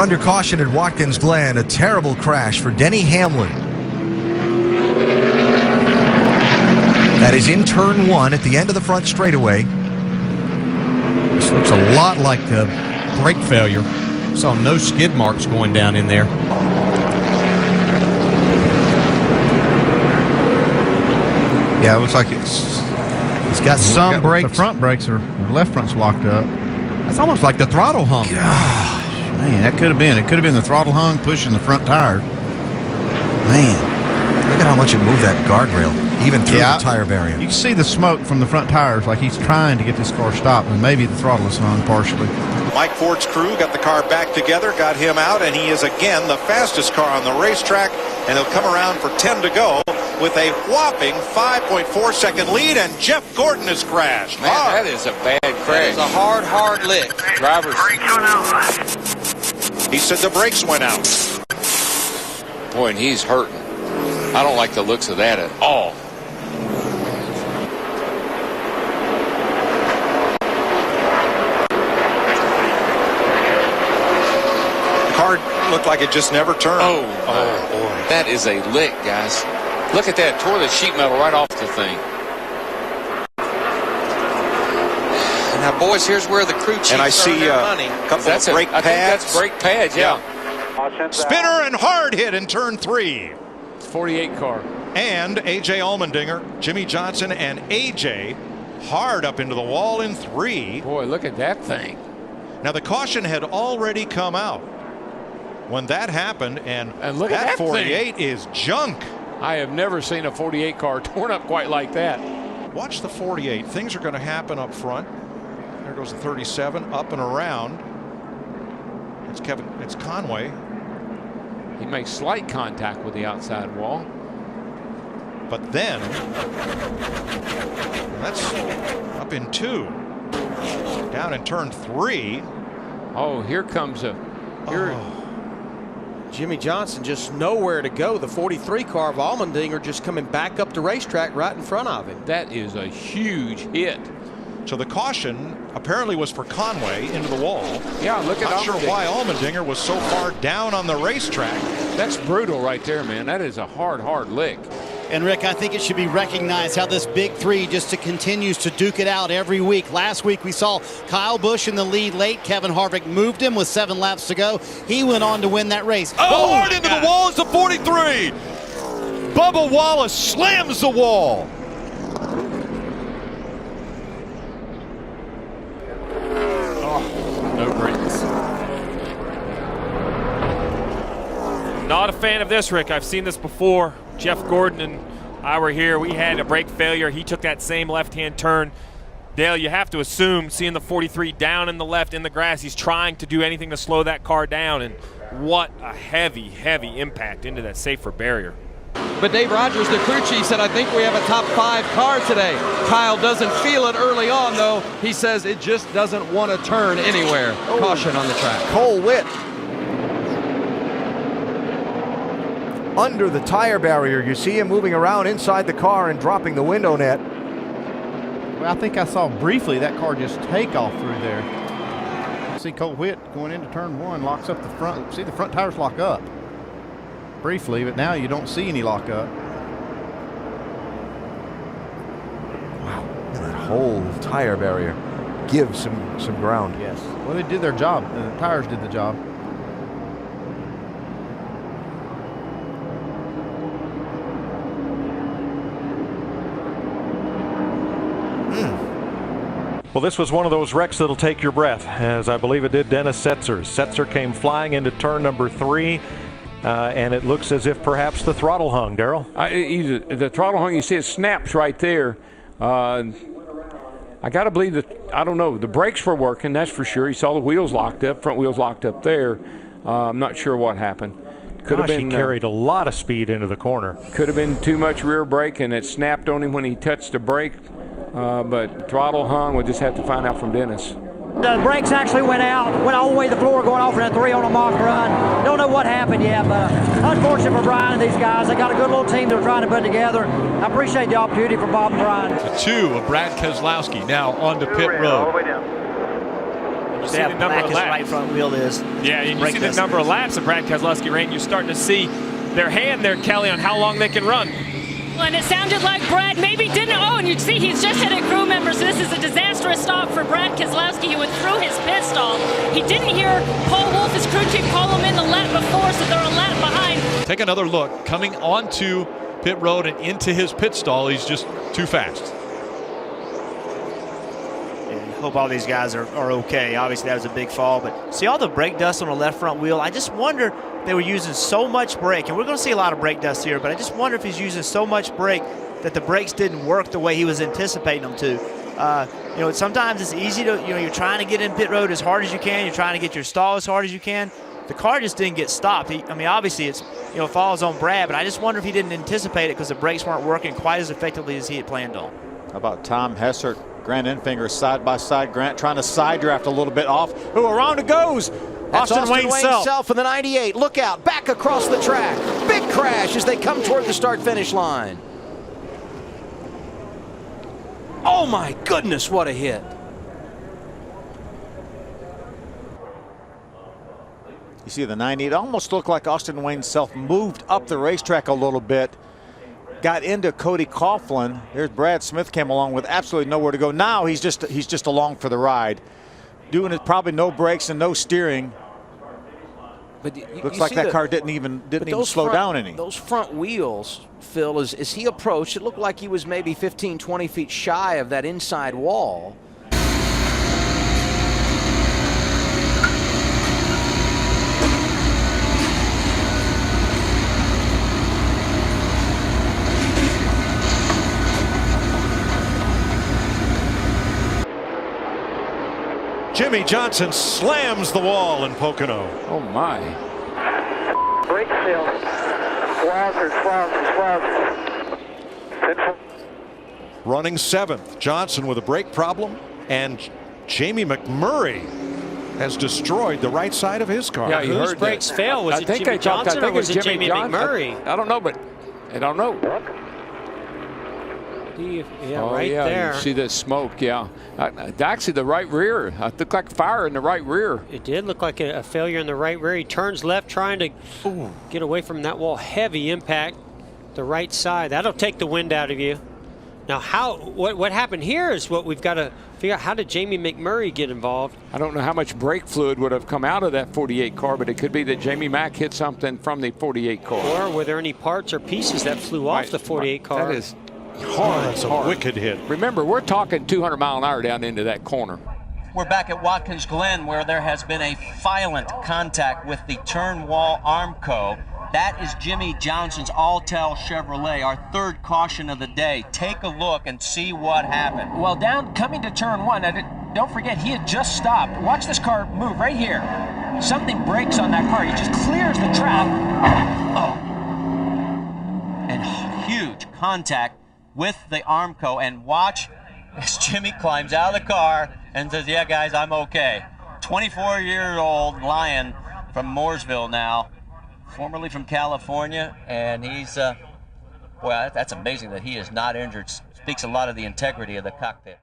under caution at Watkins Glen. A terrible crash for Denny Hamlin. That is in turn 1 at the end of the front straightaway. This looks a lot like a brake failure. Saw no skid marks going down in there. Yeah, it looks like he's got some brakes. The front brakes are, the left front's locked up. It's almost like the throttle hung. Gosh, man, that could have been. It could have been the throttle hung pushing the front tire. Man, look at how much it moved that guardrail, even through the tire barrier. You can see the smoke from the front tires, like he's trying to get this car stopped, and maybe the throttle is hung partially. Mike Ford's crew got the car back together, got him out, and he is again the fastest car on the racetrack, and he'll come around for 10 to go with a whopping 5.4-second lead, and Jeff Gordon has crashed. Man, that is a bad crash. It's a hard lick. Drivers. He said the brakes went out. Boy, and he's hurting. I don't like the looks of that at all. The car looked like it just never turned. Oh boy. That is a lick, guys. Look at that. Tore the sheet metal right off the thing. Now, boys, here's where the crew chiefs and I see a couple of brake pads. I think that's brake pads, yeah. Spinner and hard hit in turn 3. 48 car. And A.J. Allmendinger, Jimmie Johnson, and A.J. hard up into the wall in 3. Boy, look at that thing. Now, the caution had already come out when that happened, and look at that 48 is junk. I have never seen a 48 car torn up quite like that. Watch the 48. Things are going to happen up front. There goes the 37 up and around. It's Conway. He makes slight contact with the outside wall. But then that's up in 2. Down in turn 3. Oh, here comes a Jimmie Johnson just nowhere to go. The 43 car of Allmendinger just coming back up the racetrack right in front of him. That is a huge hit. So the caution apparently was for Conway into the wall. Yeah, look at Not sure why Allmendinger was so far down on the racetrack. That's brutal right there, man. That is a hard lick. And Rick, I think it should be recognized how this big three just continues to duke it out every week. Last week we saw Kyle Busch in the lead late. Kevin Harvick moved him with 7 laps to go. He went on to win that race. Oh, hard into the wall is the 43. Bubba Wallace slams the wall. No brakes. Not a fan of this, Rick. I've seen this before. Jeff Gordon and I were here. We had a brake failure. He took that same left-hand turn. Dale, you have to assume, seeing the 43 down in the left in the grass, he's trying to do anything to slow that car down. And what a heavy impact into that safer barrier. But Dave Rogers, the crew chief, said, I think we have a top 5 car today. Kyle doesn't feel it early on, though. He says it just doesn't want to turn anywhere. Caution on the track. Cole Witt under the tire barrier. You see him moving around inside the car and dropping the window net. Well, I think I saw briefly that car just take off through there. See Cole Witt going into turn 1, locks up the front. See the front tires lock up briefly, but now you don't see any lock up. Wow, that whole tire barrier gives some ground. Yes. Well, they did their job. The tires did the job. Well, this was one of those wrecks that'll take your breath, as I believe it did Dennis Setzer. Setzer came flying into turn number 3, and it looks as if perhaps the throttle hung, Darrell. The throttle hung, you see it snaps right there. I got to believe that, I don't know, the brakes were working, that's for sure. You saw the wheels locked up, front wheels locked up there. I'm not sure what happened. Could have been, he carried a lot of speed into the corner. Could have been too much rear brake, and it snapped on him when he touched the brake. But throttle hung, we'll just have to find out from Dennis. The brakes actually went all the way to the floor going off in that 3 on a mock run. Don't know what happened yet, but unfortunate for Brian and these guys. They got a good little team they're trying to put together. I appreciate the opportunity for Bob and Brian. The 2 of Brad Keselowski now onto pit road. You see the number black of his laps. right front wheel is. Yeah, and you see the number of laps that Brad Keselowski ran. You're starting to see their hand there, Kelly, on how long they can run. Well, and it sounded like Brad maybe didn't. Oh, and you see he's just hit a crew member, so this is a disastrous stop for Brad Keselowski, who went through his pit stall. He didn't hear Paul Wolf, his crew chief, call him in the lap before, so they're a lap behind. Take another look. Coming onto pit road and into his pit stall, he's just too fast. Hope all these guys are okay. Obviously, that was a big fall, but see all the brake dust on the left front wheel. I just wonder they were using so much brake, and we're going to see a lot of brake dust here, but I just wonder if he's using so much brake that the brakes didn't work the way he was anticipating them to. You know, sometimes it's easy to, you're trying to get in pit road as hard as you can. You're trying to get your stall as hard as you can. The car just didn't get stopped. I mean, obviously, it's, falls on Brad, but I just wonder if he didn't anticipate it because the brakes weren't working quite as effectively as he had planned on. How about Tom Hessert, Grant Enfinger side by side. Grant trying to side draft a little bit off. Ooh, around it goes. Austin Wayne Self. Self in the 98. Look out, back across the track. Big crash as they come toward the start-finish line. Oh my goodness, what a hit. You see the 98. It almost looked like Austin Wayne Self moved up the racetrack a little bit. Got into Cody Coughlin. There's Brad Smith came along with absolutely nowhere to go. Now he's just along for the ride, doing it probably no brakes and no steering. But looks like that car didn't even slow down any. Those front wheels, Phil, as he approached, it looked like he was maybe 15, 20 feet shy of that inside wall. Jimmie Johnson slams the wall in Pocono. Oh, my. Brake seal. Wowzers. Running 7th. Johnson with a brake problem, and Jamie McMurray has destroyed the right side of his car. Yeah, you Whose heard brakes that. fail? Was I it think Jimmie Johnson or was it Jimmie Jamie McMurray? I don't know, but I don't know. There. You see the smoke, yeah. Actually, the right rear. It looked like fire in the right rear. It did look like a failure in the right rear. He turns left trying to get away from that wall. Heavy impact, the right side. That'll take the wind out of you. Now, what happened here is what we've got to figure out. How did Jamie McMurray get involved? I don't know how much brake fluid would have come out of that 48 car, but it could be that Jamie Mack hit something from the 48 car. Or were there any parts or pieces that flew off the 48 car? That is hard. That's a wicked hit. Remember, we're talking 200 mile an hour down into that corner. We're back at Watkins Glen, where there has been a violent contact with the turn wall Armco. That is Jimmie Johnson's Alltel Chevrolet, our third caution of the day. Take a look and see what happened. Well, coming to turn 1, don't forget he had just stopped. Watch this car move right here. Something breaks on that car. He just clears the track. Oh. And huge contact with the Armco, and watch as Jimmy climbs out of the car and says, yeah, guys, I'm okay. 24-year-old Lion from Mooresville now, formerly from California, and he's, boy, that's amazing that he is not injured. Speaks a lot of the integrity of the cockpit.